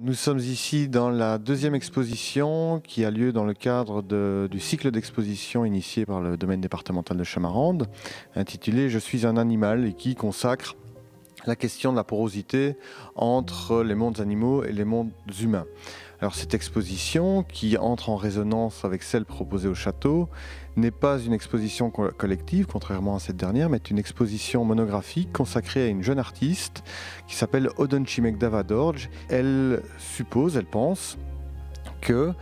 Nous sommes ici dans la deuxième exposition qui a lieu dans le cadre du cycle d'exposition initié par le domaine départemental de Chamarande, intitulé « Je suis un animal » et qui consacre la question de la porosité entre les mondes animaux et les mondes humains. Alors cette exposition, qui entre en résonance avec celle proposée au château, n'est pas une exposition collective, contrairement à cette dernière, mais une exposition monographique consacrée à une jeune artiste qui s'appelle Odonchi Megdava Dorj. Elle suppose, elle pense, que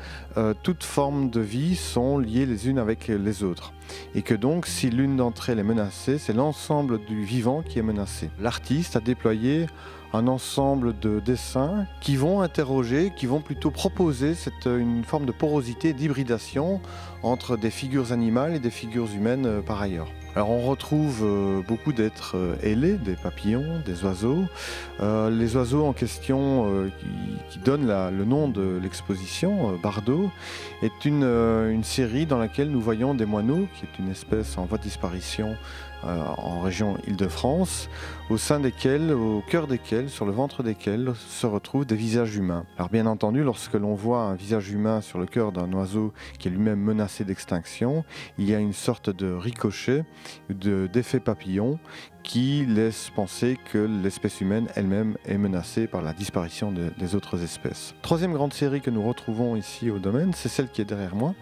toutes formes de vie sont liées les unes avec les autres et que donc si l'une d'entre elles est menacée, c'est l'ensemble du vivant qui est menacé. L'artiste a déployé un ensemble de dessins qui vont interroger, qui vont plutôt proposer une forme de porosité, d'hybridation entre des figures animales et des figures humaines par ailleurs. Alors on retrouve beaucoup d'êtres ailés, des papillons, des oiseaux. Les oiseaux en question qui donnent le nom de l'exposition, Bardeaux, est une série dans laquelle nous voyons des moineaux, qui est une espèce en voie de disparition en région Île-de-France, au sein desquels, au cœur desquels, sur le ventre desquels se retrouvent des visages humains. Alors bien entendu, lorsque l'on voit un visage humain sur le cœur d'un oiseau qui est lui-même menacé d'extinction, il y a une sorte de ricochet, d'effet papillon qui laisse penser que l'espèce humaine elle-même est menacée par la disparition des autres espèces. Troisième grande série que nous retrouvons ici au domaine, c'est celle qui est derrière moi,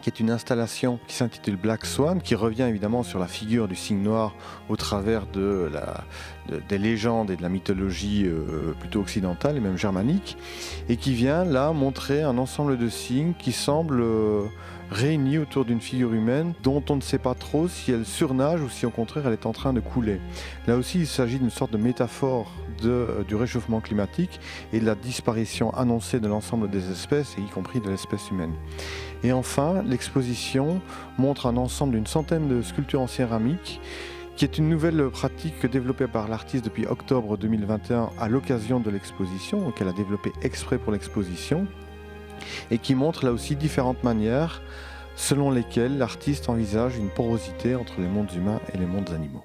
qui est une installation qui s'intitule Black Swan, qui revient évidemment sur la figure du cygne noir au travers des légendes et de la mythologie plutôt occidentale et même germanique, et qui vient là montrer un ensemble de signes qui semblent réunis autour d'une figure humaine dont on ne sait pas trop si elle surnage ou si au contraire elle est en train de couler. Là aussi il s'agit d'une sorte de métaphore du réchauffement climatique et de la disparition annoncée de l'ensemble des espèces, et y compris de l'espèce humaine. Et enfin, l'exposition montre un ensemble d'une centaine de sculptures en céramique, qui est une nouvelle pratique développée par l'artiste depuis octobre 2021 à l'occasion de l'exposition, qu'elle a développée exprès pour l'exposition, et qui montre là aussi différentes manières selon lesquelles l'artiste envisage une porosité entre les mondes humains et les mondes animaux.